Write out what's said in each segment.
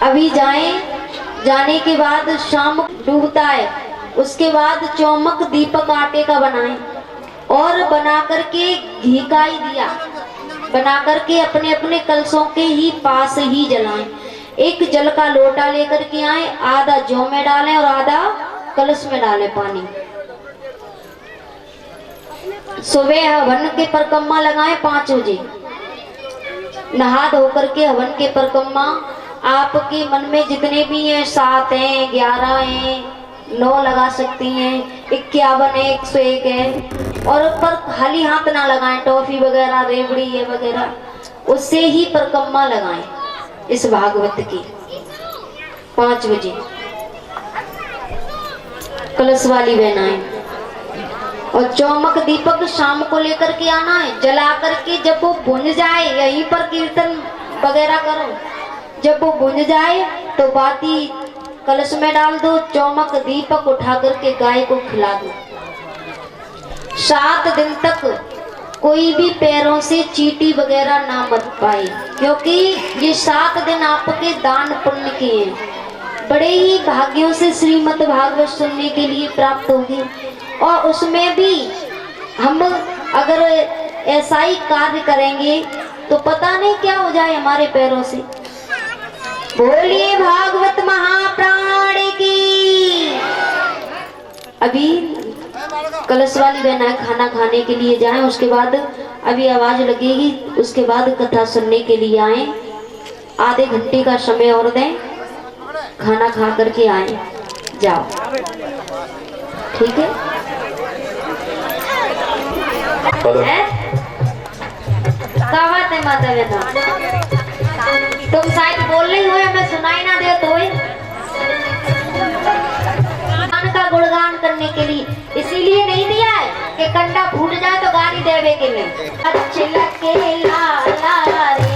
अभी जाने के बाद शाम डूबता है, उसके बाद चौमुख दीपक आटे का बनाएं और बना करके घी का ही दिया बना करके अपने अपने कलशों के ही पास ही जलाएं। एक जल का लोटा लेकर के आए, आधा जौ में डालें और आधा कलश में डालें पानी। सुबह हवन के परिक्रमा लगाएं 5 बजे। नहा धो करके हवन के परिक्रमा आपके मन में जितने भी हैं, 7 हैं, 11 हैं, 9 लगा सकती हैं, 51 है, 101 है। और पर खाली हाथ ना लगाएं, टॉफी वगैरह रेवड़ी ये वगैरह, उससे ही परिक्रमा लगाएं इस भागवत की। 5 बजे कलश वाली बहनाएं और चौमुख दीपक शाम को लेकर के आना है। जला करके जब वो बुझ जाए, यहीं पर कीर्तन वगैरह करो, जब वो बुझ जाए तो बाती कलश में डाल दो, चौमुख दीपक उठा करके गाय को खिला दो। 7 दिन तक कोई भी पैरों से चींटी वगैरह ना मत पाए, क्योंकि ये 7 दिन आपके दान पुण्य के हैं। बड़े ही भाग्यों से श्रीमद् भागवत सुनने के लिए प्राप्त होगी। और उसमें भी हम अगर ऐसा ही कार्य करेंगे तो पता नहीं क्या हो जाए हमारे पैरों से। बोलिए भागवत महाप्राण की। अभी कलश वाली बहनाएं खाना खाने के लिए जाएं, उसके बाद अभी आवाज लगेगी, उसके बाद कथा सुनने के लिए आए। आधे घंटे का समय और दें, खाना खा करके आए, जाओ, ठीक है? क्या बात है माता बहना, तुम शायद बोल रही हो, मैं सुनाई ना दे तो का गुणगान करने के लिए, इसीलिए नहीं दिया है कि कंडा फूट जाए तो गाली देवे के लिए। अच्छे लगे लाला रे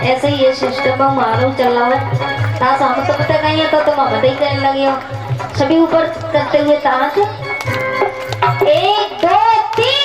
ऐसे ही ये सिस्टम हमारा चल रहा है। ताश हम तो पता नहीं है तो तुम हम ही कहने लगे हो, सभी ऊपर करते हुए ताश 1 2 3।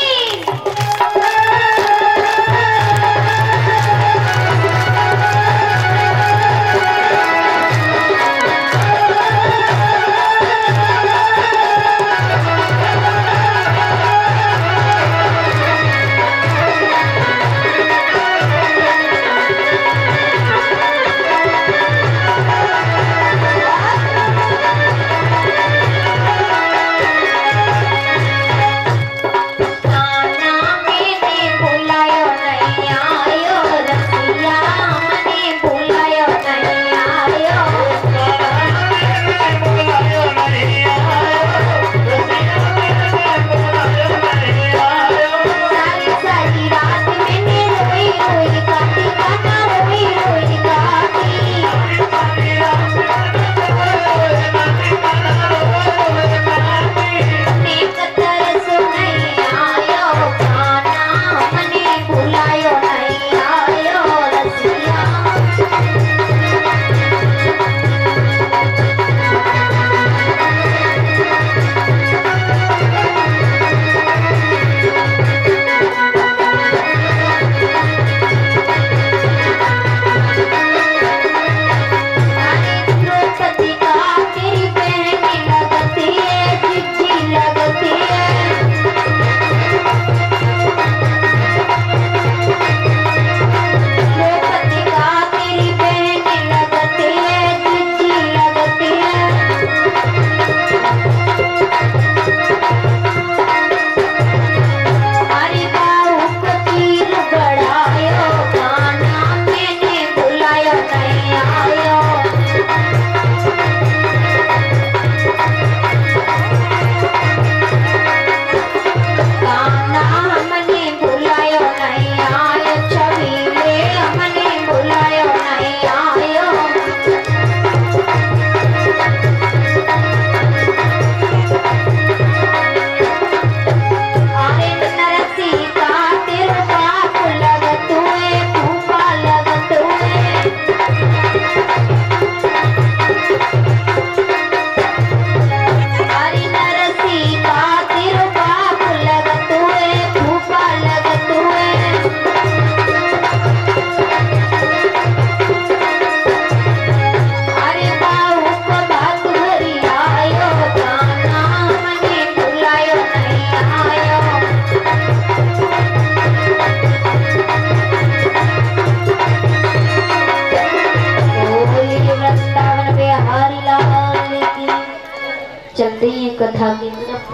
कथा की तरफ।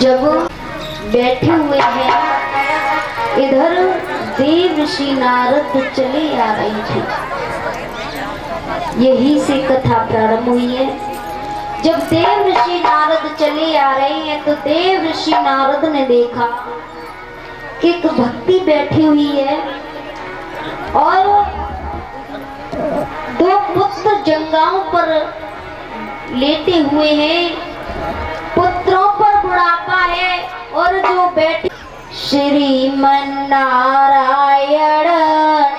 जब बैठे हुए हैं, इधर देव ऋषि नारद चले आ रहे थे। यही से कथा प्रारंभ हुई है। जब देव ऋषि नारद चले आ रहे हैं तो देव ऋषि नारद ने देखा कि एक भक्ति बैठी हुई है और दो पुत्र जंगाओं पर लेटे हुए हैं। पुत्रों पर बुढ़ापा है और जो बैठे श्रीमन नारायण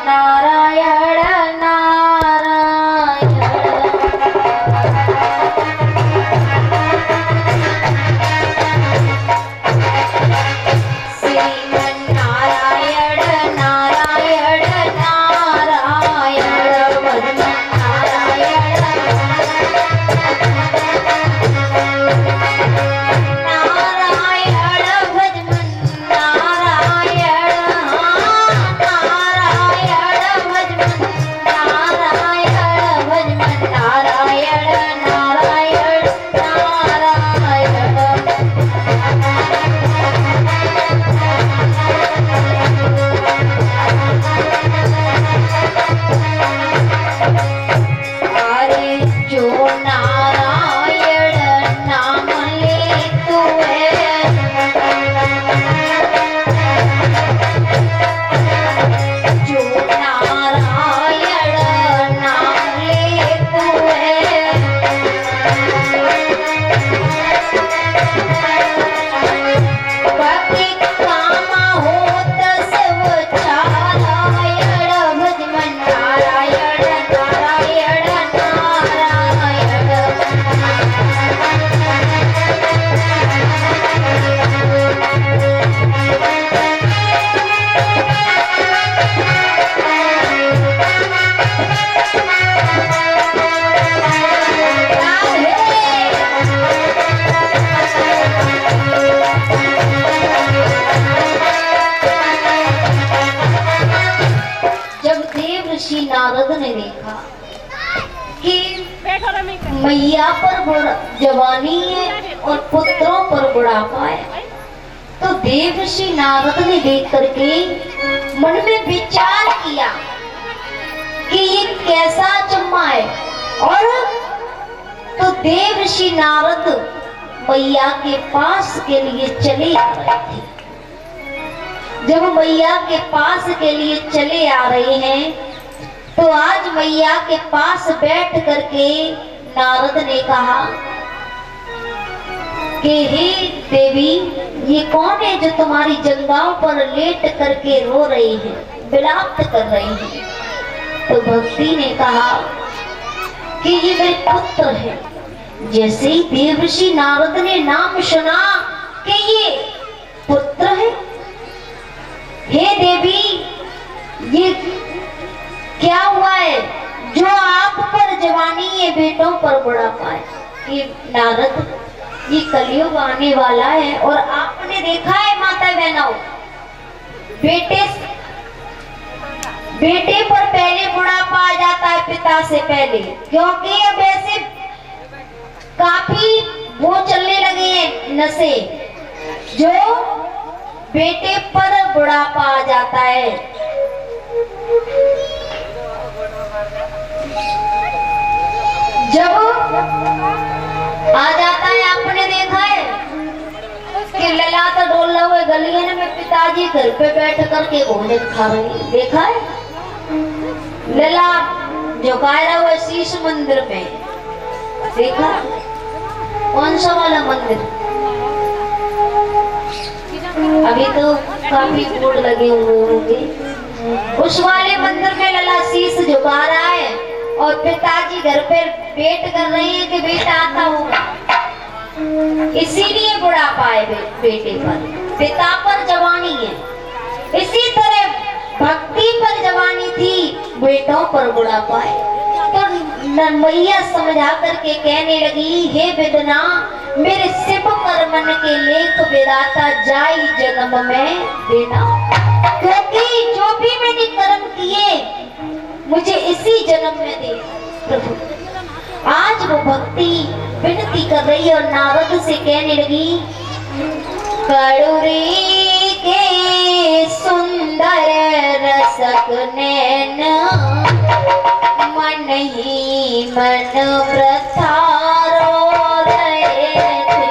नारायण नारायण। श्रीमन नारायण नारायण नारायण भजन नारायण नारद ने देखा कि मैया पर जवानी है और पुत्रों पर बुढ़ापा है, तो देव ऋषि नारद ने देख करके मन में विचार किया कि ये कैसा चम्मा है। और तो देव ऋषि नारद मैया के पास के लिए चले आ रहे थे। जब मैया के पास के लिए चले आ रहे हैं तो आज मैया के पास बैठ करके नारद ने कहा कि हे देवी, ये कौन है जो तुम्हारी जंघाओं पर लेट करके रो रही है, विलाप कर रही है। तो भक्ति ने कहा कि ये मेरे पुत्र है। जैसे ही देव ऋषि नारद ने नाम सुना कि ये पुत्र है, हे देवी, ये क्या हुआ है जो आप पर जवानी है, बेटों पर बुढ़ापा है? ये नारद, ये कलयुग आने वाला है और आपने देखा है माता बहनों, बेटे पर पहले बुढ़ापा आ जाता है पिता से पहले, क्योंकि अब ऐसे काफी वो चलने लगे हैं नशे, जो बेटे पर बुढ़ापा आ जाता है। जब आ जाता है, आपने देखा है कि लला तो डोल हुए गलियन में पिताजी घर पे बैठ करके भोजन खा रहे हैं, देखा है? लला झुकाया हुआ शीश मंदिर में, देखा? कौन सा वाला मंदिर? अभी तो काफी बोर्ड लगे हुए होंगे। उस वाले मंदिर में लला शीश झुका रहा है और पिताजी घर पे वेट कर रहे हैं कि बेटा आता होगा, इसीलिए बुढ़ापा है बेटे पर, पिता पर जवानी है। इसी तरह भक्ति पर जवानी थी, बेटों पर बुढ़ापा है। तो मैया समझा करके कहने लगी, हे विदना, मेरे शिव कर मन के लेख विदाता जाई जन्म में देना, क्योंकि जो भी मैंने कर्म किए मुझे इसी जन्म में दे प्रभु। आज वो भक्ति विनती कर रही और नारद से कहने लगी, कड़ुरी के सुंदर रसक नैन मन ही मन वृथा रो रहे थे।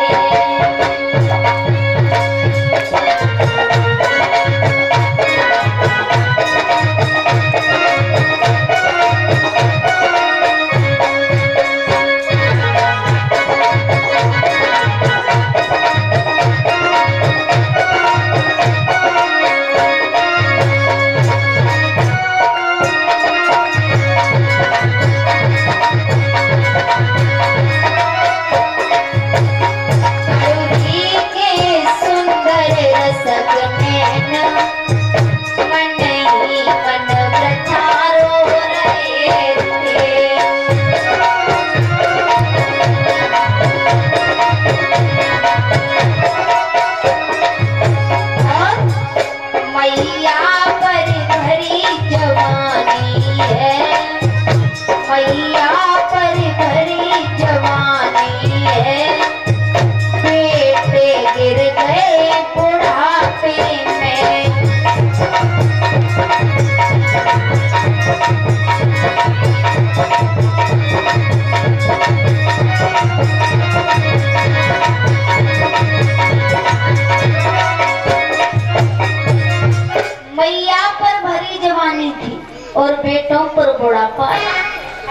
और बेटों पर बुढ़ापा।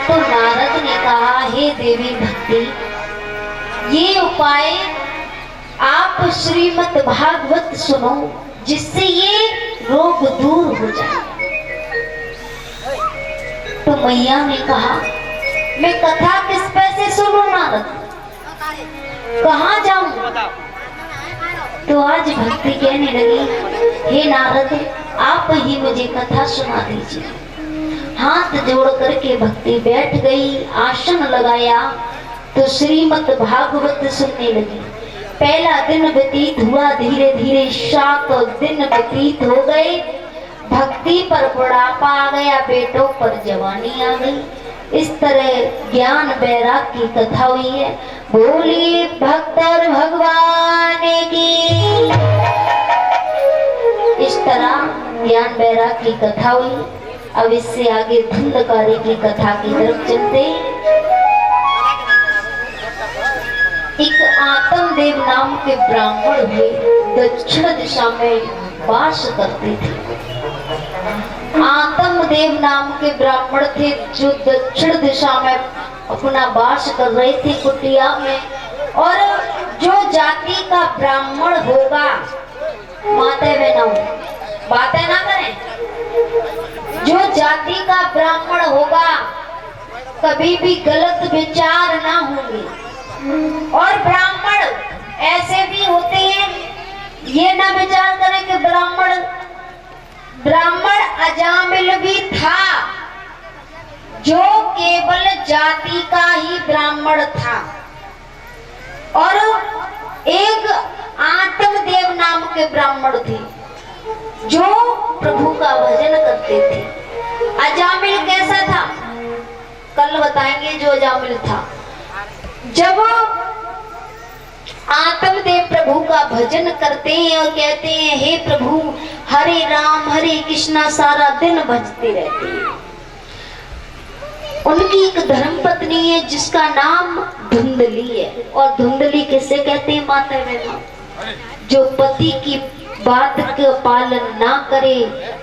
तो नारद ने कहा, हे देवी भक्ति, ये उपाय आप श्रीमद् भागवत सुनो, जिससे ये रोग दूर हो जाए। तो मैया ने कहा, मैं कथा किस पे से सुनूं नारद, कहाँ जाऊं? तो आज भक्ति कहने लगी, हे नारद, आप ही मुझे कथा सुना दीजिए। हाथ जोड़ करके भक्ति बैठ गई, आसन लगाया तो श्रीमद् भागवत सुनने लगी। पहला दिन व्यतीत हुआ, धीरे धीरे 7 दिन व्यतीत हो गए। भक्ति पर बुढ़ापा आ गया, बेटों पर जवानी आ गई। इस तरह ज्ञान वैराग की कथा हुई है। बोलिए भक्त और भगवान की। इस तरह ज्ञान वैराग की कथा हुई। अब इससे आगे धुंधकारी की कथा की तरफ चलते। एक आत्मदेव नाम के ब्राह्मण हुए, दक्षिण दिशा में वास करते थे। आत्मदेव नाम के ब्राह्मण थे जो दक्षिण दिशा में अपना वास कर रहे थे कुटिया में। और जो जाति का ब्राह्मण होगा, माते बहनों बातें ना करें, जो जाति का ब्राह्मण होगा कभी भी गलत विचार ना होंगे। और ब्राह्मण ऐसे भी होते हैं, ये ना विचार करें कि ब्राह्मण अजामिल भी था, जो केवल जाति का ही ब्राह्मण था। और एक आत्मदेव नाम के ब्राह्मण थे जो प्रभु का भजन करते थे। अजामिल कैसा था, कल बताएंगे जो अजामिल था। जब आत्मदेव प्रभु का भजन करते हैं और कहते हैं, हे प्रभु हरे राम हरे कृष्णा सारा दिन भजते रहते हैं। उनकी एक धर्म पत्नी है जिसका नाम धुंधली है। और धुंधली किसे कहते हैं माता बहनों? जो पति की बात का पालन ना करे,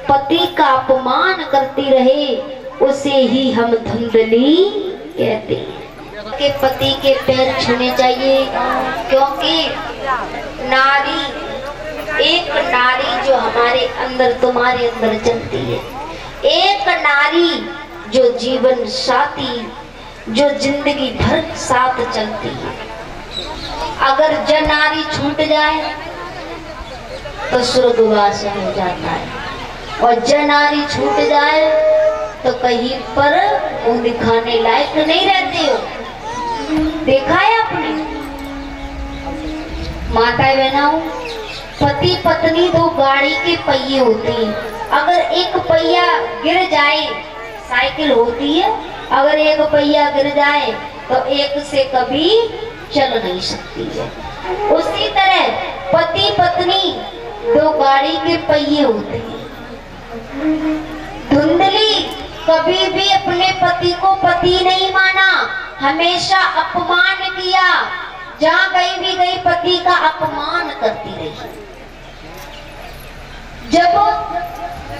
पति का अपमान करती रहे, उसे ही हम धुंधली कहते हैं। के पति के पैर छूने चाहिए, क्योंकि एक नारी जो हमारे अंदर तुम्हारे अंदर चलती है, एक नारी जो जीवन साथी, जो जिंदगी भर साथ चलती है। अगर नारी छूट जाए तो स्वर्गवास हो जाता है, और नारी छूट जाए तो कहीं पर मुंह दिखाने लायक नहीं रहते हो। देखा है आपने? माता बहनों, पति पत्नी दो गाड़ी के पहिए होते हैं। अगर एक पहिया गिर जाए, साइकिल होती है, अगर एक पहिया गिर जाए तो एक से कभी चल नहीं सकती है। उसी तरह पति पत्नी दो गाड़ी के पहिए होते हैं। धुंधली कभी भी अपने पति को पति नहीं माना, हमेशा अपमान किया, जहाँ गई भी गई पति का अपमान करती रही। जब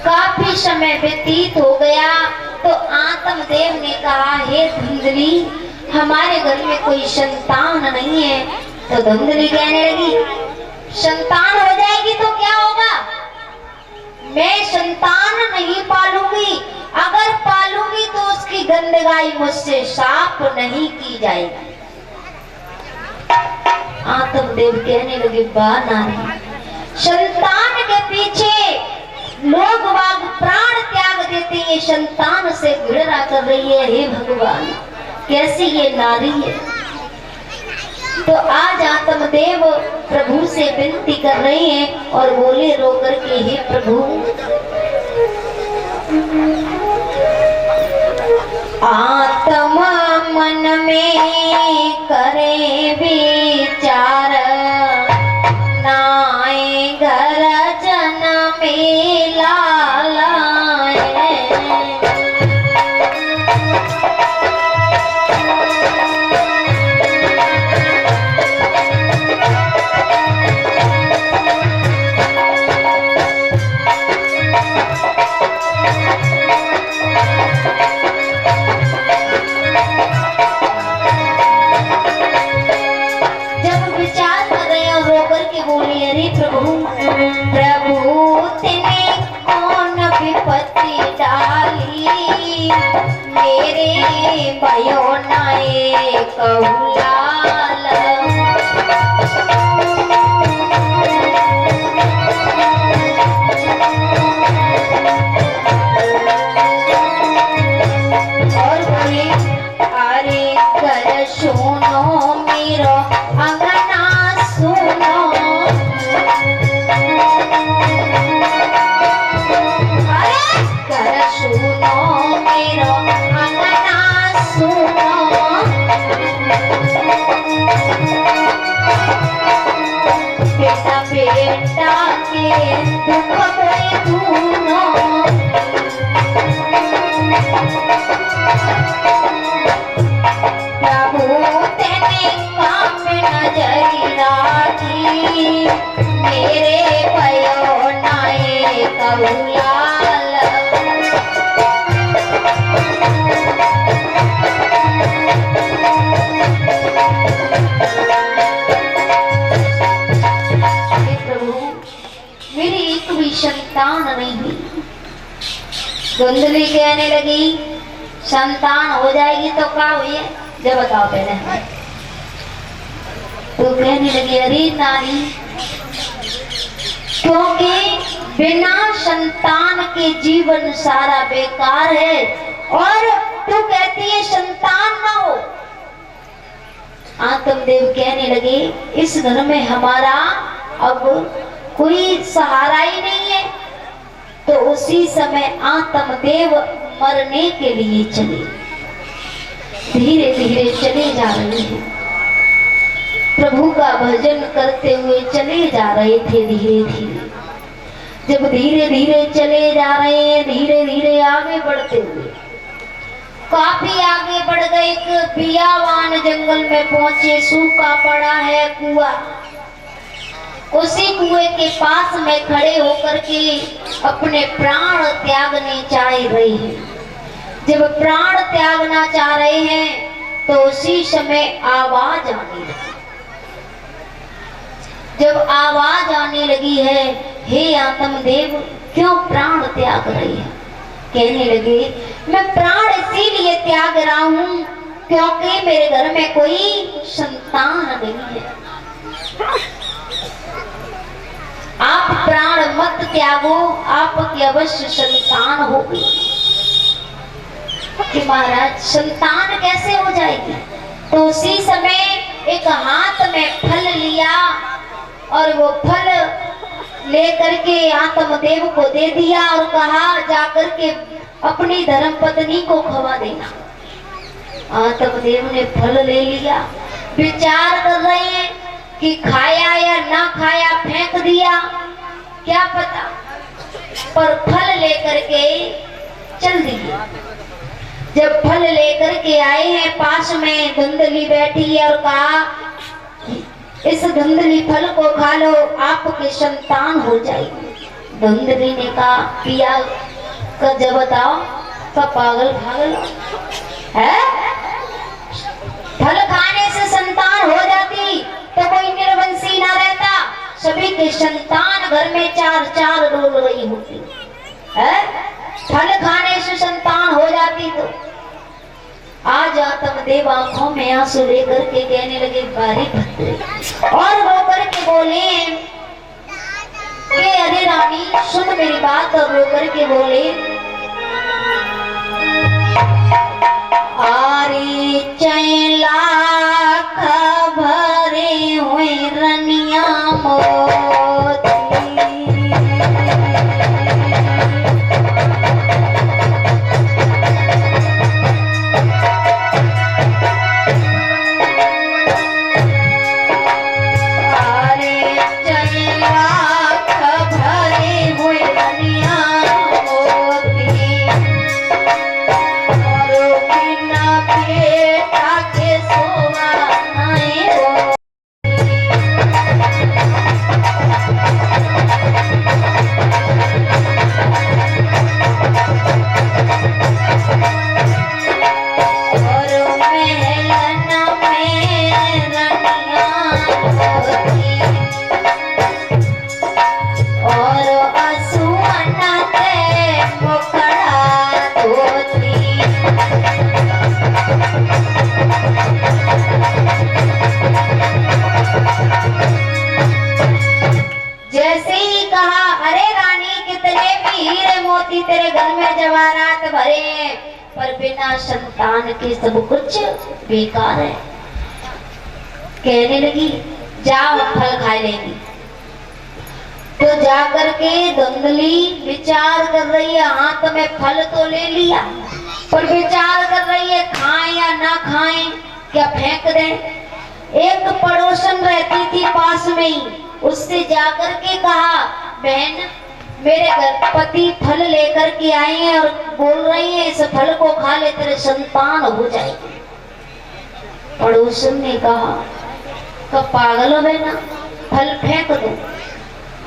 काफी समय व्यतीत हो गया तो आत्मदेव ने कहा, हे धुंधली, हमारे घर में कोई संतान नहीं है। तो धुंधली कहने लगी, संतान हो जाएगी तो क्या होगा? मैं संतान नहीं पालूंगी, अगर पालूंगी तो उसकी गंदगाई मुझसे साफ नहीं की जाएगी। आत्मदेव कहने लगे, वाह नारी, संतान के पीछे लोग वाग प्राण त्याग देते हैं, संतान से घृणा कर रही है। हे भगवान, कैसी ये नारी है। तो आज आत्मदेव प्रभु से विनती कर रहे हैं और बोले रो करके, हे प्रभु, आत्मा मन में करे विचार, नाए घर जन में लालाए। मेरे भयो नाए कहुलाल, और बोले, अरे कर सुनो मेरो अंगना सुनो, अरे कर सुनो मेरो अंगना सुनो, बेटा बेटा के दुख में धूनो, प्रभु तेने काम नजरी राखी, मेरे भयो नाए कहुलाल। मेरी एक भी संतान नहीं हुई। धुंधली कहने लगी, संतान हो जाएगी तो क्या हुई है, जब बताओ पहले। तो कहने लगी, अरे नारी, क्योंकि बिना संतान के जीवन सारा बेकार है, और तू कहती है संतान ना हो। आत्मदेव कहने लगे, इस घर में हमारा अब कोई सहारा ही नहीं है। तो उसी समय आत्मदेव मरने के लिए चले, धीरे धीरे चले जा रहे हैं, प्रभु का भजन करते हुए चले जा रहे थे। धीरे धीरे जब धीरे धीरे चले जा रहे हैं, धीरे धीरे आगे बढ़ते हुए काफी आगे बढ़ गए, एक बियावान जंगल में पहुंचे। सूखा पड़ा है कुआं, उसी कुएं के पास में खड़े होकर के अपने प्राण त्यागने चाह रहे हैं। जब प्राण त्यागना चाह रहे हैं तो उसी समय आवाज आने लगी। जब आवाज आने लगी है, हे आत्मदेव, क्यों प्राण त्याग रही है? कहने लगे, मैं प्राण इसीलिए त्याग रहा हूं क्योंकि मेरे घर में कोई संतान नहीं है। आप प्राण मत त्यागो, आपकी अवश्य संतान होगी। कि महाराज संतान कैसे हो जाएगी? तो उसी समय एक हाथ में फल लिया और वो फल लेकर के आत्मदेव को दे दिया और कहा, जाकर के अपनी धर्म पत्नी को खवा देना। आत्मदेव ने फल ले लिया, विचार कर रहे हैं कि खाया या ना खाया, फेंक दिया क्या पता, पर फल लेकर के चल दिए। जब फल लेकर के आए हैं, पास में धुंधली बैठी है और कहा इस धुंधली फल को खा लो, आपकी संतान हो जाएगी। धुंधली ने कहा पिया का जब बताओ तो पागल भागल है, फल खाने से संतान हो जाती तो कोई निर्वंशी ना रहता, सभी की संतान घर में चार चार डोल रही होती है। फल खाने से संतान हो जाती तो आज आत्मदेव आंखों में आंसू लेकर के कहने लगे बारी भद्रे, और रो करके बोले कि अरे रानी सुन मेरी बात, और रो करके बोले आरी चैला भरे हुए रनिया मोती, तेरे घर में जवाहरात भरे, पर बिना संतान के सब कुछ बेकार है। कहने लगी जाओ फल खा लेंगी। तो जाकर के धुंधली विचार कर रही है, हाथ में फल तो ले लिया, पर विचार कर रही है खाएं या ना खाएं, क्या फेंक दें। एक पड़ोसन रहती थी पास में ही, उससे जाकर के कहा बहन मेरे घर पति फल लेकर के आए हैं और बोल रही है इस फल को खा ले तेरे संतान हो जाएगी। पड़ोसन ने कहा तो पागल हो ना, फल फेंक दो।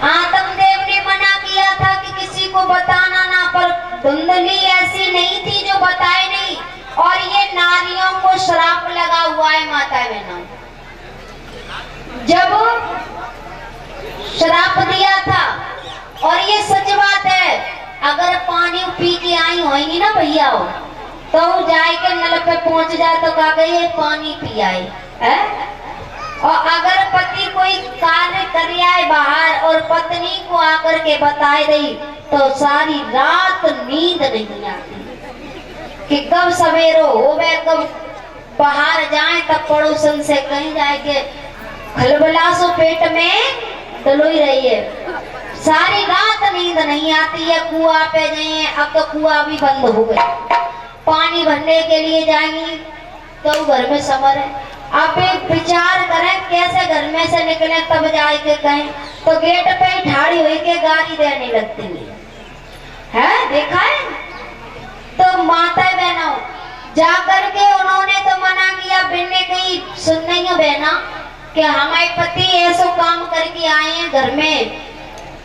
आत्मदेव ने मना किया था कि किसी को बताना ना, पर धुंधली ऐसी नहीं थी जो बताए नहीं, और ये नारियों को श्राप लगा हुआ है माता बहनों। जब श्राप दिया था, और ये सच बात है, अगर पानी पी के आई होगी ना भैया तो जाए के नल पे पहुंच जाए तो कहा गए पानी पी आए है? और अगर पति कोई कार्य कर आए बाहर और पत्नी को आकर के बताए दई तो सारी रात नींद नहीं आती कि कब सवेरो हो गए, कब बाहर जाए, तब पड़ोसन से कहीं जाए के खलबलासो पेट में दलोई रही है, सारी रात नींद नहीं आती है। कुआं पे गए, अब तो कुआं भी बंद हो गया, पानी भरने के लिए जाएंगी तो घर में समर है। आप एक विचार करें कैसे घर में से निकले, तब जाए के कहें तो गेट पे ही ठाड़ी हुई के गाली देने लगती है, देखा है। तो माता बहनों जाकर के उन्होंने तो मना किया, बिन्ने कहीं सुन नहीं हो बहना कि हमारे पति ऐसा काम करके आए हैं घर में,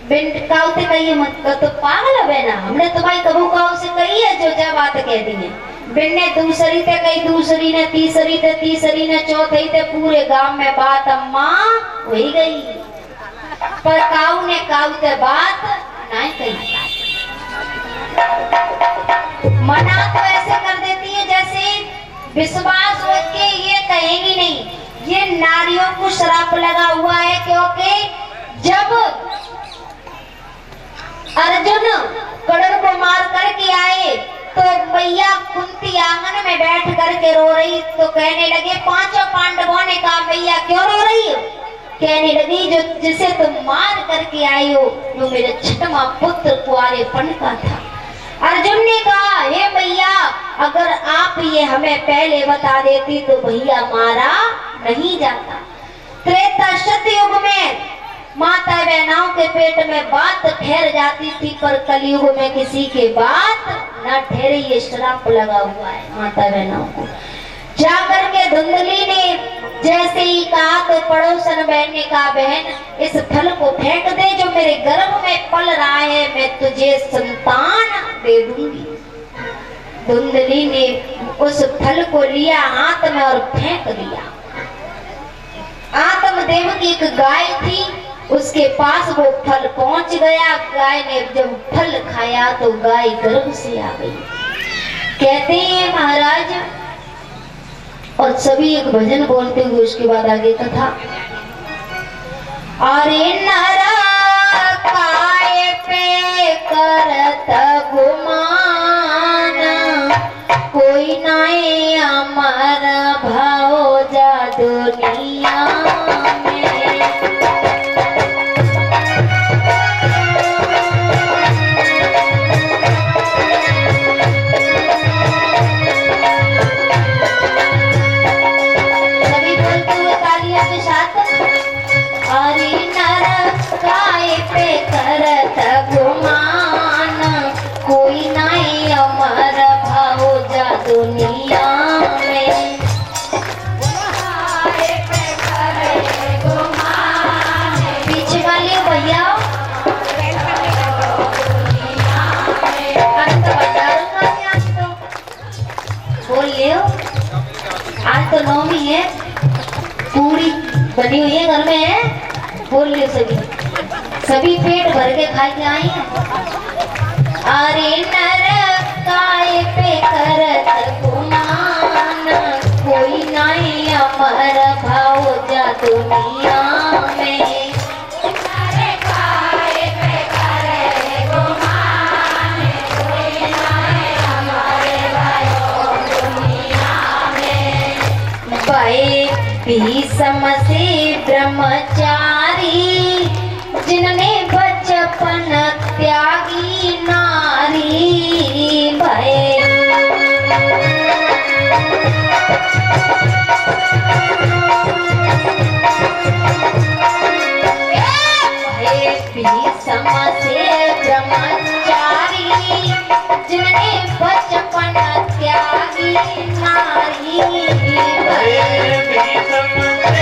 बिन काऊ से कही मत कर, तो पागल है बहना, हमने तुम्हारी कबू काऊ से कही है जो जब बात कह दी है। बिन ने दूसरी ते कही, दूसरी ने तीसरी ते, तीसरी ने चौथी ते, पूरे गांव में बात अम्मा हो ही गई, पर काऊ ने काऊ ते बात नहीं कही। मना तो ऐसे कर देती है जैसे विश्वास हो के ये कहेंगी नहीं। ये नारियों को श्राप लगा हुआ है, क्योंकि जब अर्जुन कड़र को मार करके आए तो मैया कुंती आंगन में बैठ करके रो रही, तो कहने लगे पांचों पांडवों ने कहा मैया क्यों रो रही हो? कहने लगी जो जिसे तुम मार करके आई हो वो मेरा छठवां पुत्र कुंवारेपन का था, अर्जुन ने कहा, हे भैया, अगर आप ये हमें पहले बता देती तो भैया मारा नहीं जाता। त्रेता सतयुग में माता बहनों के पेट में बात ठहर जाती थी, पर कलयुग में किसी के बात न ठहरे, ये श्राप लगा हुआ है माता बहनों को। जाकर के धुंधली ने जैसे ही कहा तो पड़ोसन बहन ने कहा, बहन इस फल को फेंक दे जो मेरे गर्भ में पल रहा है, मैं तुझे संतान दे दूंगी। धुंधली ने उस फल को लिया हाथ में और फेंक दिया। आत्मदेव की एक गाय थी, उसके पास वो फल पहुंच गया। गाय ने जब फल खाया तो गाय गर्भ से आ गई। कहते हैं महाराज, और सभी एक भजन बोलते हुए उसके बाद आगे कथा। अरे नरा काय पे करत गुमान, कोई नाई अमर भाव जा दुनिया में। करत गुमान, कोई नहीं अमर भाव जा दुनिया में। पीछे वाले भैया बोल लियो, आज तो नौमी है, पूरी बनी हुई है घर में है, बोल लियो सभी पेट भर के खा के आई हैं। अरे नर काय पे करत गुमान, कोई नहीं अमर भाव जा दुनिया में। अरे काय पे करत गुमान, कोई नहीं अमर भाव दुनिया में। भय भीषम से ब्रह्मचारी, जिनने बचपन त्यागी नारी। भय भीषम से ब्रह्मचारी, जिनने बचपन त्यागी नारी। भय भीषम से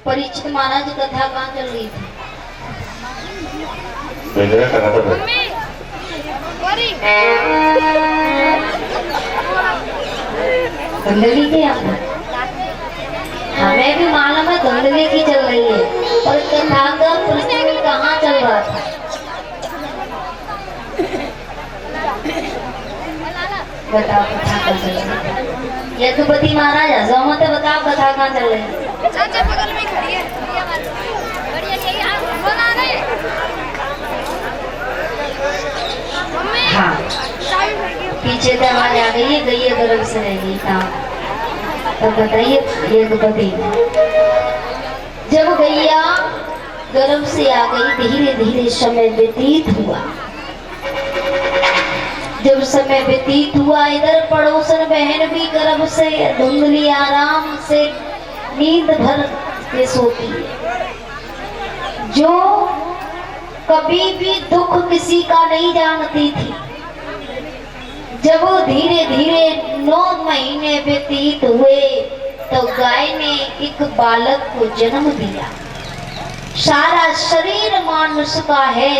परीक्षित महाराज कथा कहाँ चल रही थी? धुंधली के यहाँ हमें भी मालूम है धुंधली की चल रही है, पर कथा का प्रसंग कहाँ चल रहा था? बताओ कथा कहाँ चल रही है? यदुपति महाराज हजमत बताओ कथा कहाँ चल रही है? चाचा बगल में खड़ी है, बढ़िया यही हाथ बना रहे। हाँ, पीछे से आवाज आ गई है, गई गर्भ से रहेगी। हाँ, तब बताइए यदुपति, जब गैया गर्भ से आ गई, धीरे धीरे समय व्यतीत हुआ। जब समय व्यतीत हुआ, इधर पड़ोसन बहन भी गर्भ से धुंधली आराम से नींद भर के सोती है। जो कभी भी दुख किसी का नहीं जानती थी, जब वो धीरे धीरे 9 महीने व्यतीत हुए तो गाय ने एक बालक को जन्म दिया। सारा शरीर मानुष का है,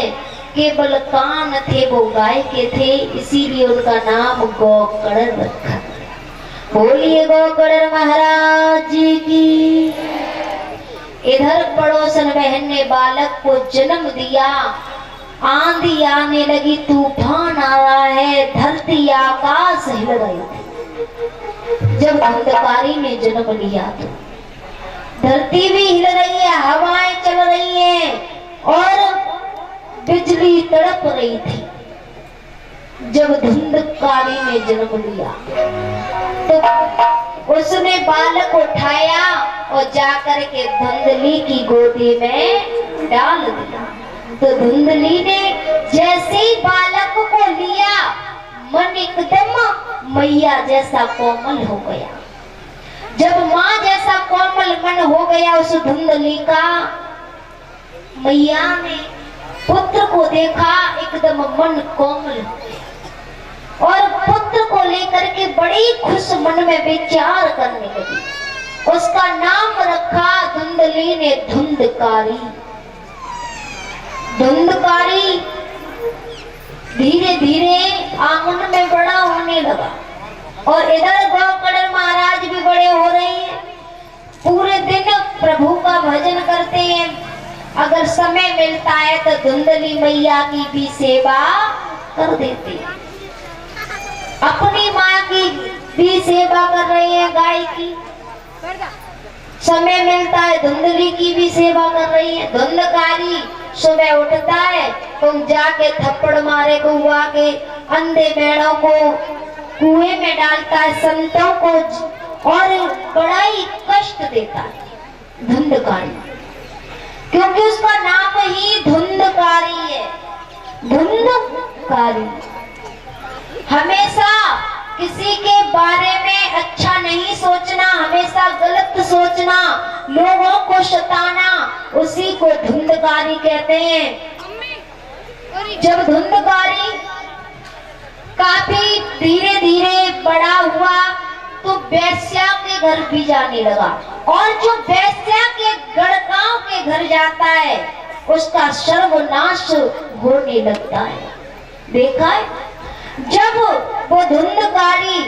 केवल कान थे वो गाय के थे, इसीलिए उनका नाम गोकर्ण रखा। बोलिए गोकर्ण महाराज की। इधर पड़ोसन बहन ने बालक को जन्म दिया। आंधी आने लगी, तूफान आ रहा है, धरती आकाश हिल रही थी। जब अंधकारी ने जन्म लिया तो धरती भी हिल रही है, हवाएं चल रही हैं और बिजली तड़प रही थी। जब धुंधकारी ने जन्म लिया तो उसने बालक उठाया और जाकर के धुंधली की गोदी में डाल दिया। तो धुंधली ने जैसे ही बालक को लिया, मन एकदम मैया जैसा कोमल हो गया। जब माँ जैसा कोमल मन हो गया उस धुंधली का, मैया ने पुत्र को देखा, एकदम मन कोमल हो गया और पुत्र को लेकर के बड़ी खुश मन में विचार करने लगी। उसका नाम रखा धुंधली ने धुंधकारी। धुंधकारी धीरे धीरे आंगन में बड़ा होने लगा और इधर गोकर्ण महाराज भी बड़े हो रहे हैं। पूरे दिन प्रभु का भजन करते हैं। अगर समय मिलता है तो धुंधली मैया की भी सेवा कर देते हैं। अपनी माँ की भी सेवा कर रहे हैं, गाय की। समय मिलता है धुंधली की भी सेवा कर रही है। धुंधकारी सुबह उठता है तो जाके थप्पड़ मारे कौआ के, अंधे भेड़ों को कुएं में डालता है, संतों को, और बड़ा ही कष्ट देता है धुंधकारी, क्योंकि उसका नाम ही धुंधकारी है। धुंधकारी हमेशा किसी के बारे में अच्छा नहीं सोचना, हमेशा गलत सोचना, लोगों को सताना, उसी को धुंधकारी कहते हैं। जब धुंधकारी काफी धीरे धीरे बड़ा हुआ तो वेश्या के घर भी जाने लगा, और जो वेश्या के गड़काओं के घर जाता है उसका सर्वनाश होने लगता है। देखा है, जब वो धुंधकारी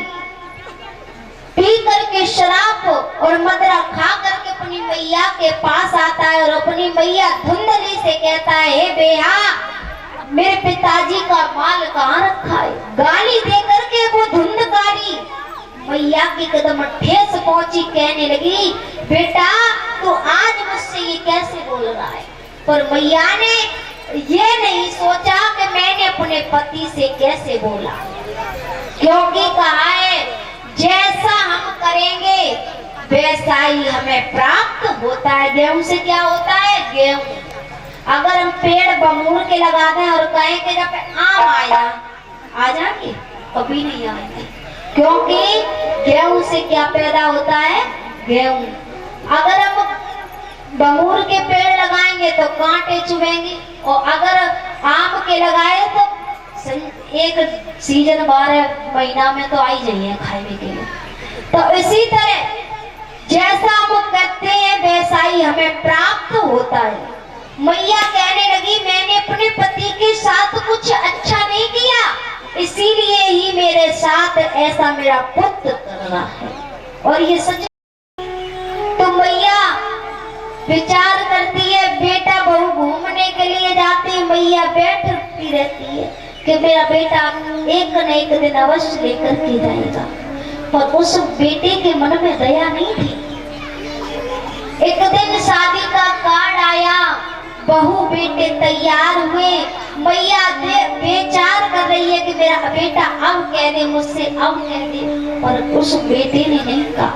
पी करके शराब और मदरा खा करके अपनी मैया के पास आता है और अपनी मैया धुंधली से कहता है, हे बेहा, मेरे पिताजी का माल कहाँ रखा है। गाली दे करके वो धुंधकारी मैया के कदम ठेस पहुंची, कहने लगी, बेटा तू आज मुझसे ये कैसे बोल रहा है। पर मैया ने ये नहीं सोचा कि मैंने अपने पति से कैसे बोला, क्योंकि कहा है जैसा हम करेंगे वैसा ही हमें प्राप्त होता है। गेहूं से क्या होता है, गेहूं। अगर हम पेड़ बमूल के लगा दें और कहें कि जब आम आया, आ जाएंगे? कभी नहीं आएंगे, क्योंकि गेहूं से क्या पैदा होता है, गेहूं। अगर हम बमूल के पेड़ लगाएंगे तो कांटे चुभेंगे, और अगर आम के लगाए तो एक सीजन 12 महीना में तो आ ही जाइए खाने के लिए। तो इसी तरह जैसा हम करते हैं वैसा ही हमें प्राप्त होता है। मैया कहने लगी, मैंने अपने पति के साथ कुछ अच्छा नहीं किया, इसीलिए ही मेरे साथ ऐसा मेरा पुत्र कर रहा है। और ये सच। तो मैया विचार करती है, बेटा बहू घूमने के लिए जाती है, मैया बैठती रहती है कि मेरा बेटा एक न एक दिन अवश्य लेकर के जाएगा। पर उस बेटे के मन में दया नहीं थी। एक दिन शादी का कार्ड आया, बहू बेटे तैयार हुए, मैया बेचार कर रही है कि मेरा बेटा अब कह दे मुझसे, अब कह दे। पर उस बेटे ने नहीं कहा।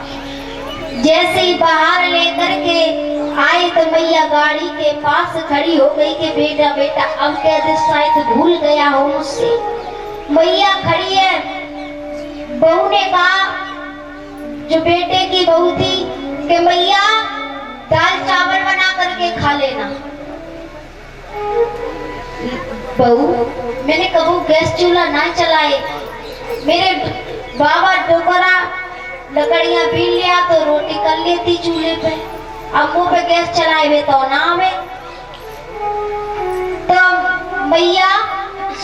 जैसे ही बाहर लेकर के आई तो मैया गाड़ी के पास खड़ी हो गई कि बेटा बेटा अब कह दे, शायद भूल गया हो मुझसे। मैया खड़ी है। बहू ने कहा, जो बेटे की बहू थी, कि मैया दाल चावल बना करके खा लेना। बहू, मैंने कबू गैस चूल्हा ना चलाए, मेरे बाबा डोकरा लकड़ियां बीन लिया तो रोटी कर लेती चूल्हे पे, अब मुंह पे गैस चलाए हुए तो ना आवे। तो मैया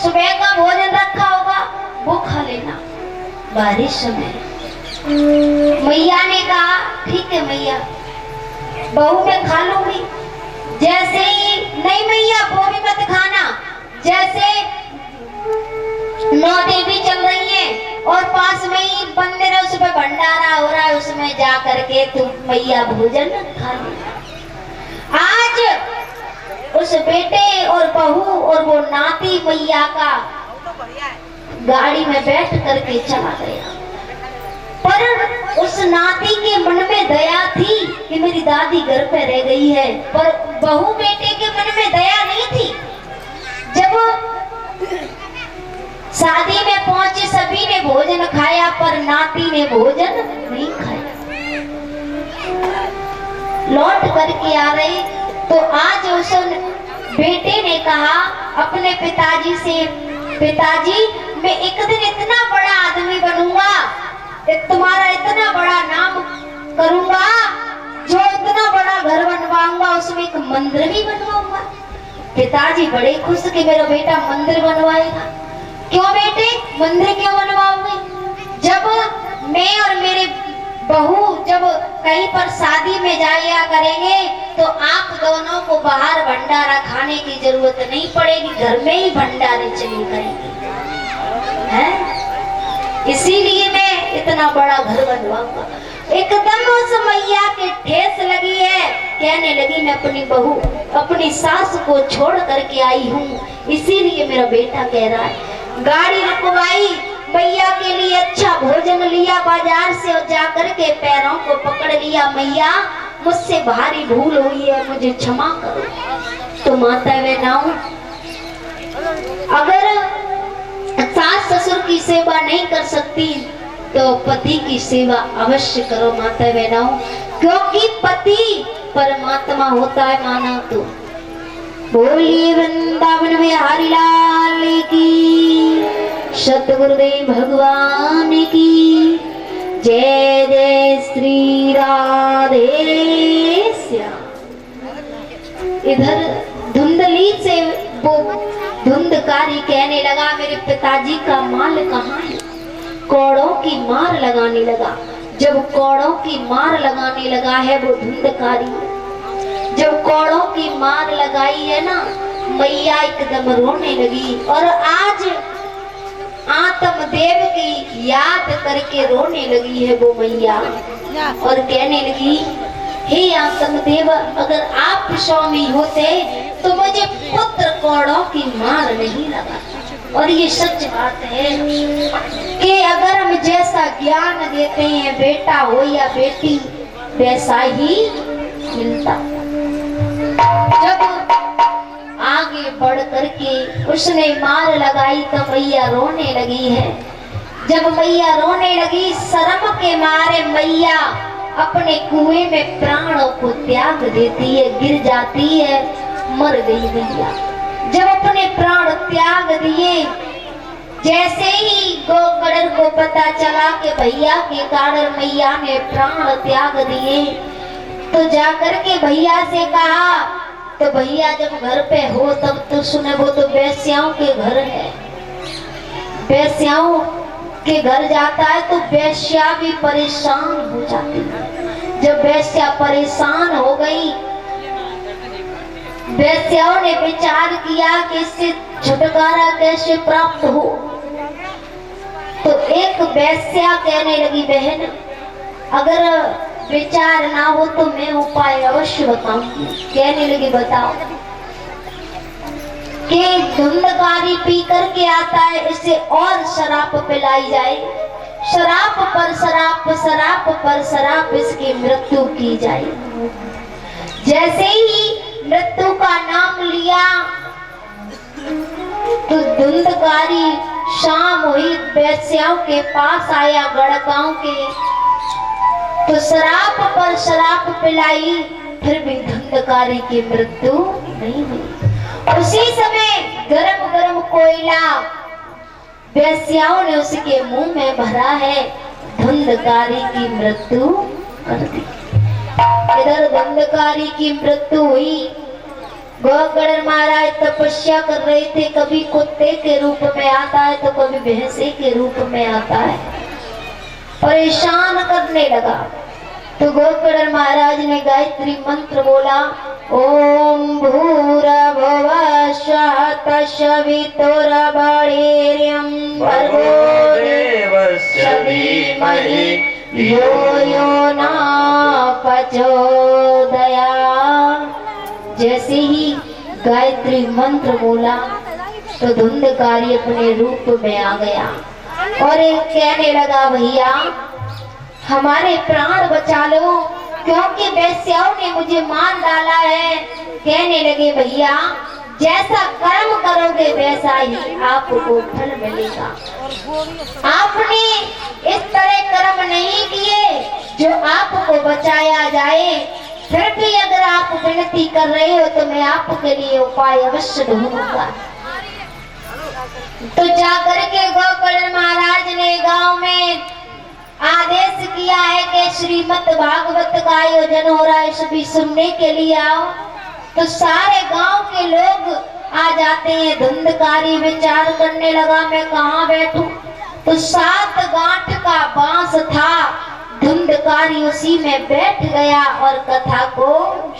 सुबह का भोजन रखा होगा, वो खा लेना बारिश में। मैया ने कहा, ठीक है मैया, बहू मैं खा लूंगी। जैसे ही, नहीं मैया वो भी मत खाना। जैसे 9 देवी चल रही हैं और पास में ही मंदिर है, उसमें भंडारा हो रहा है, उसमें जा करके तुम मैया भोजन खा लेना। आज उस बेटे और बहू और वो नाती मैया का गाड़ी में बैठ करके चला गया। पर उस नाती के मन में दया थी कि मेरी दादी घर पे रह गई है, पर बहू बेटे के मन में दया नहीं थी। जब शादी में पहुंचे सभी ने भोजन खाया, पर नाती ने भोजन नहीं खाया। लौट करके आ रहे तो आज उस बेटे ने कहा अपने पिताजी से, पिताजी मैं एक दिन इतना बड़ा आदमी बनूंगा, तुम्हारा इतना बड़ा नाम करूंगा, जो इतना बड़ा घर बनवाऊंगा उसमें एक मंदिर भी बनवाऊंगा। पिताजी बड़े खुश कि मेरा बेटा मंदिर बनवाएगा। क्यों बेटे, मंदिर क्यों बनवाओगे? जब मैं और मेरे बहू जब कहीं पर शादी में जाया करेंगे तो आप दोनों को बाहर भंडारा खाने की जरूरत नहीं पड़ेगी, घर में ही भंडारे चली करेंगे, हैं? इसीलिए मैं इतना बड़ा घर बनवाऊंगा। एकदम उस मैया के ठेस लगी है, कहने लगी मैं अपनी बहू अपनी सास को छोड़ करके आई हूँ, इसीलिए मेरा बेटा कह रहा है। गाड़ी रुकवाई, मैया के लिए अच्छा भोजन लिया बाजार से और जाकर के पैरों को पकड़ लिया, मैया मुझसे भारी भूल हुई है, मुझे क्षमा करो। तो माता बहनाओं, अगर सास ससुर की सेवा नहीं कर सकती तो पति की सेवा अवश्य करो माता बहनाओं, क्योंकि पति परमात्मा होता है माना तो। बोलिए वृंदावन बिहारी लाल की, सतगुरुदेव भगवान की जय। जय श्री राधे श्याम। इधर धुंधली से वो धुंधकारी कहने लगा मेरे पिताजी का माल कहाँ है? कौड़ों की मार लगाने लगा। जब कौड़ों की मार लगाने लगा है वो धुंधकारी, जब कौड़ों की मार लगाई है ना, मैया एकदम रोने लगी और आज आत्मदेव की याद करके रोने लगी है वो मैया और कहने लगी हे आत्मदेव, अगर आप स्वामी होते तो मुझे पुत्र कौड़ों की मार नहीं लगा। और ये सच बात है कि अगर हम जैसा ज्ञान देते हैं बेटा हो या बेटी वैसा ही मिलता। जब आगे बढ़ करके उसने मार लगाई तो मैया रोने लगी है। जब मैया रोने लगी शर्म के मारे मैया अपने कुएं में प्राणों को त्याग देती है, गिर जाती है, मर गई मैया। जब अपने प्राण त्याग दिए, जैसे ही गोकर्ण को पता चला कि भैया के कारण मैया ने प्राण त्याग दिए, तो जाकर के भैया से कहा, तो भैया जब घर पे हो तब तो सुने, वो तो वेश्याओं के घर है। वेश्याओं के घर जाता है तो वेश्या भी परेशान हो जाती है। जब वेश्या परेशान हो गई, वेश्याओं ने विचार किया कि इससे छुटकारा कैसे प्राप्त हो। तो एक वेश्या कहने लगी बहन, अगर विचार ना हो तो मैं उपाय अवश्य बताऊंगी। कहने लगी बताओ। कि धुंधकारी पी करके आता है, इसे और शराब पिलाई जाए, शराब पर शराब, शराब पर शराब, इसकी मृत्यु की जाए। जैसे ही मृत्यु का नाम लिया तो धुंधकारी शाम हुई, वेश्याओं के पास आया गढ़गांव के, तो शराब पर शराब पिलाई, फिर भी धुंधकारी की मृत्यु नहीं हुई। उसी समय गरम गरम कोयला वेश्याओं ने उसके मुंह में भरा है, धुंधकारी की मृत्यु कर दी। इधर धुंधकारी की मृत्यु हुई। गोकर्ण महाराज तपस्या कर रहे थे, कभी कुत्ते के रूप में आता है तो कभी भैंसे के रूप में आता है, परेशान करने लगा। तो गोकर्ण महाराज ने गायत्री मंत्र बोला, ओम भूर्भुवः स्वः तत्सवितुर्वरेण्यं भर्गो देवस्य धीमहि धियो यो न प्रचोदयात्। जैसे ही गायत्री मंत्र बोला तो धुंधकारी अपने रूप में आ गया और कहने लगा भैया हमारे प्राण बचा लो, क्योंकि वेश्याओं ने मुझे मार डाला है। कहने लगे भैया जैसा कर्म करोगे वैसा ही आपको फल मिलेगा। आपने इस तरह कर्म नहीं किए जो आपको बचाया जाए, फिर भी अगर आप विनती कर रहे हो तो मैं आपके लिए उपाय अवश्य ढूंढूंगा। तो जाकर के गोकर्ण महाराज ने गांव में आदेश किया है कि श्रीमद् भागवत का आयोजन हो रहा है, सभी सुनने के लिए आओ। तो सारे गांव के लोग आ जाते हैं। धुंधकारी विचार करने लगा मैं कहाँ बैठूं, तो 7 गांठ का बांस था, धुंधकारी उसी में बैठ गया और कथा को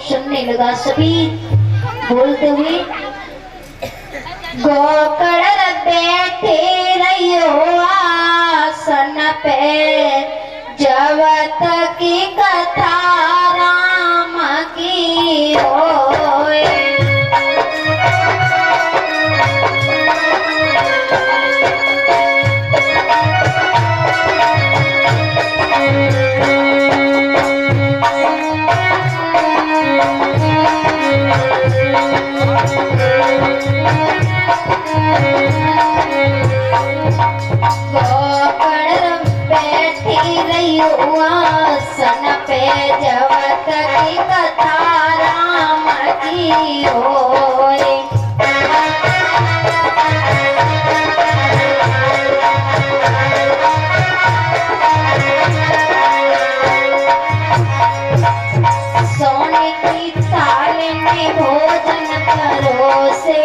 सुनने लगा। सभी बोलते हुए गोकर्ण बैठे रहियो आसन पे, जब तक की कथा राम की होए। आसन पे जब तक की कथा राम की होए। सोने की थाल में भोजन परोसे,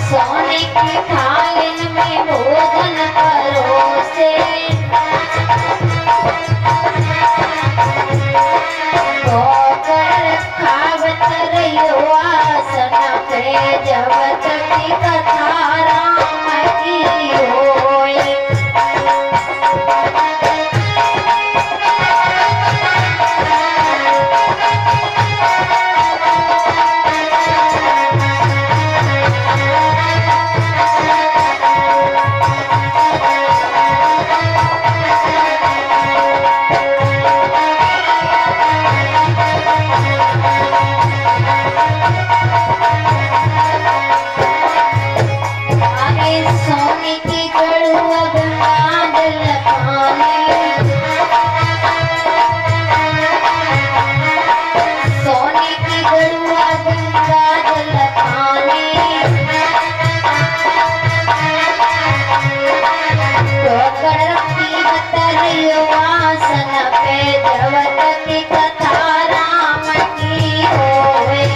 सोने की थालिन में भोजन परोसे, होकर खावत रहियो आसन पे, जब तक कथा राम की होए। सोने की गड़ुआ गंगा जल पाने, सोने की गड़ुआ गंगा जल पाने, ठोकर पीवत रहियो आसन पे, जब तक कथा राम की होए।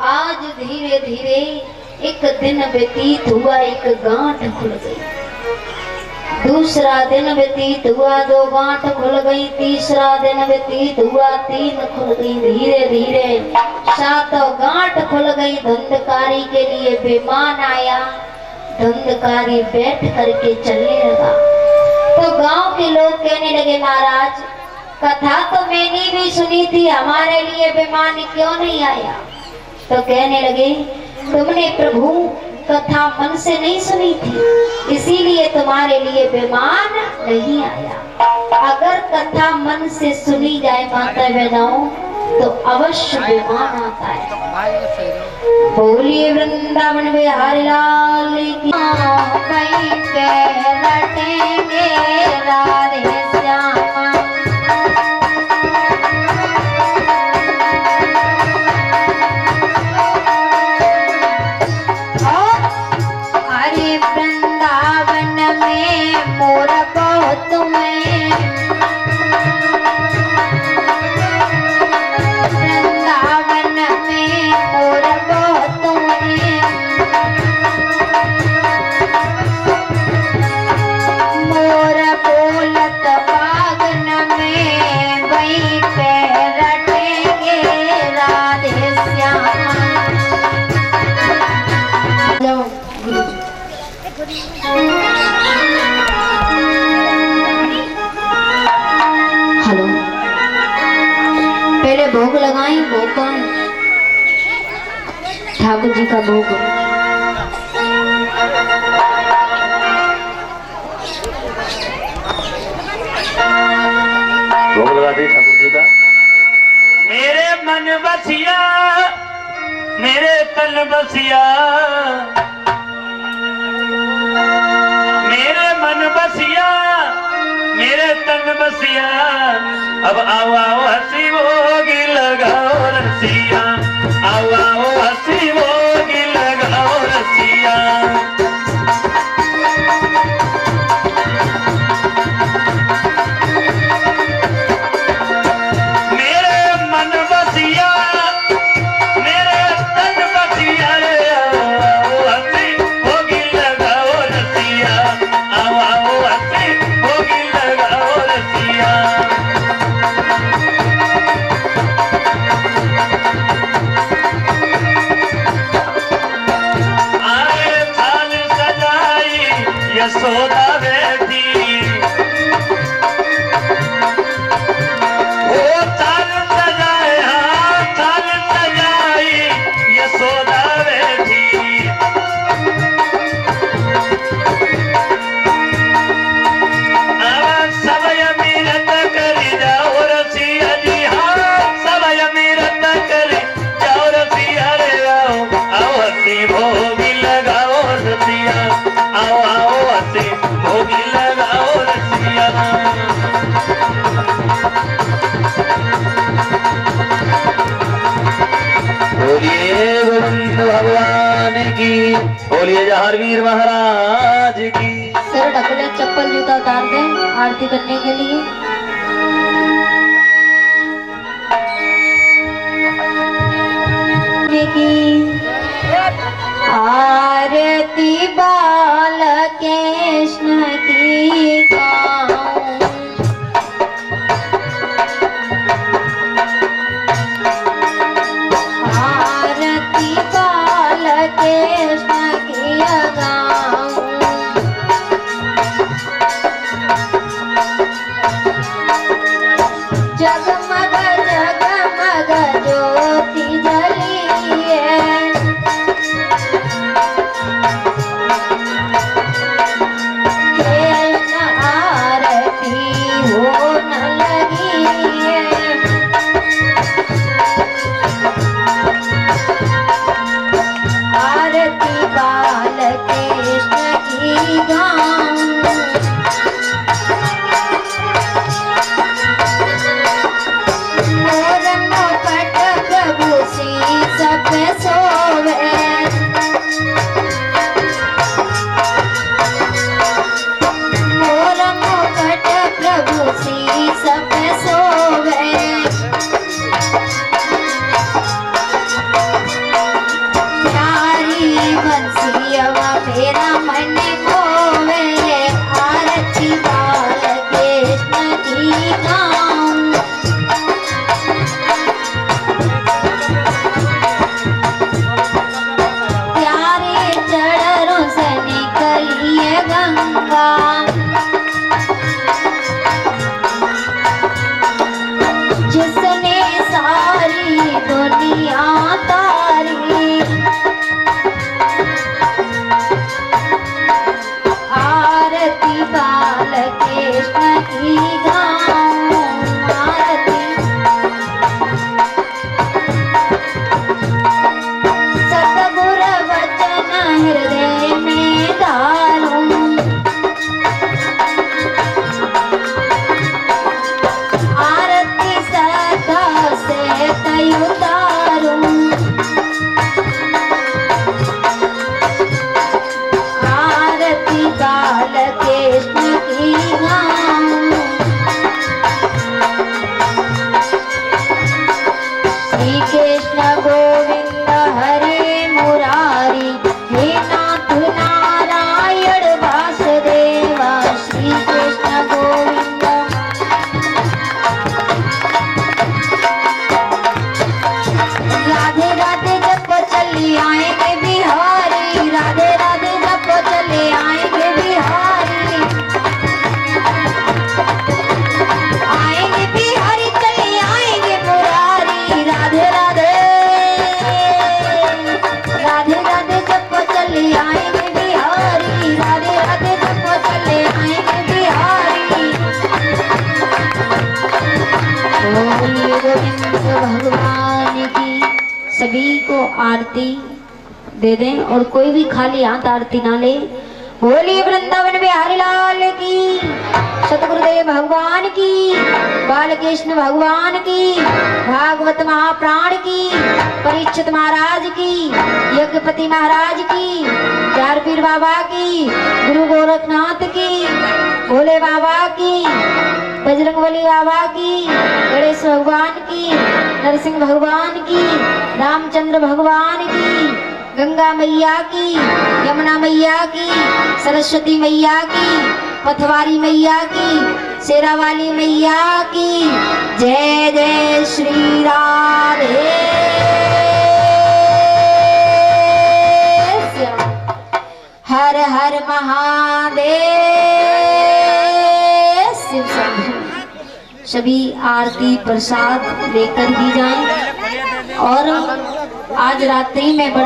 आज धीरे धीरे एक दिन व्यतीत हुआ, एक गांठ खुल गई। दूसरा दिन व्यतीत हुआ, 2 गांठ खुल गई। तीसरा दिन व्यतीत हुआ, 3 खुल गई। धीरे धीरे 7 गांठ खुल गई। धंधकारी के लिए विमान आया। धंधकारी बैठ करके चलने लगा तो गांव के लोग कहने लगे, महाराज कथा तो मैंने भी सुनी थी, हमारे लिए विमान क्यों नहीं आया? तो कहने लगे, तुमने प्रभु कथा मन से नहीं सुनी थी, इसीलिए तुम्हारे लिए विमान नहीं आया। अगर कथा मन से सुनी जाए माता बहनों तो अवश्य विमान आता है। बोलिए वृंदावन बिहारी लाल की। कहीं पे रटेंगे राधे श्यामा, हरे वृंदावन में मोर बहुत में, वृंदावन में मोर बहुत में, मोर बोलत बागन में, वहीं पे रटेंगे राधे श्यामा। हेलो, पहले भोग लगाएं। भोग का ठाकुर जी का भोग। भोग लगा दी ठाकुर जी का। मेरे मन बसिया, मेरे तन बसिया, मेरे मन बसिया, मेरे तन बसिया, अब आओ आओ हंसी भोगी लगाओ रसिया, आओ आओ हंसी भोगी लगाओ रसिया। मेरे मन बसिया, मेरे तन बसिया, आओ हंसी भोगी लगाओ रसिया, आओ आओ हंसी भोगी लगाओ रसिया। बोलिए जहारवीर महाराज की। सर ढकले, चप्पल जूता उतार दें आरती करने के लिए। आरती बाल कृष्ण की गाऊं, आरती बाल कृष्ण की गाऊं, जगमग जगमग ज्योति जलिए, कृष्ण आरती होने लगी है। आरती बाल कृष्ण की गाऊं, मोर मुकुट प्रभु शीस पे सोवे, मोर मुकुट प्रभु शीस पे सोवे, प्यारी बंसियवा मेरा मन मोवे, आरती बाल कृष्ण की गाऊं, प्यारे चरणों से निकली है गंगा, जिसने सारी दुनिया तारी, आरती बाल कृष्ण की गाऊं, आरती सतगुर वचन हृदय में धारूं, आरती सदा से तय उतारूं, आरती बाल कृष्ण की गाऊं, श्री कृष्ण गोविंद हरे मुरारी, हे नाथ नारायण वासुदेवा, श्री कृष्ण गोविंद, राधे राधे जप चली आएंगे बिहारी, राधे राधे जप चले आएंगे बिहारी, आएंगे बिहारी चले आएंगे मुरारी, राधे राधे, राधे राधे जप चले आएंगे बिहारी, राधे राधे जप चले आएंगे बिहारी। बोलिए गोविंद भगवान की। सभी को आरती दे दें और कोई भी खाली हाथ आरती ना ले। बोलिए वृंदावन बिहारी लाल की, सतगुरुदेव भगवान की, बालकृष्ण भगवान की, भागवत महाप्राण की, परीक्षित महाराज की, यज्ञपति महाराज की, चारपीर बाबा की, गुरु गोरखनाथ की, भोले बाबा की, बजरंगबली बाबा की, गणेश भगवान की, नरसिंह भगवान की, रामचंद्र भगवान की, गंगा मैया की, यमुना मैया की, सरस्वती मैया की, पथवारी मैया की, शेरावाली मैया की। जय जय श्री राधे श्याम। हर हर महादेव। शिव शंभू। सभी आरती प्रसाद लेकर ही जाएं और आज रात्रि में बड़ा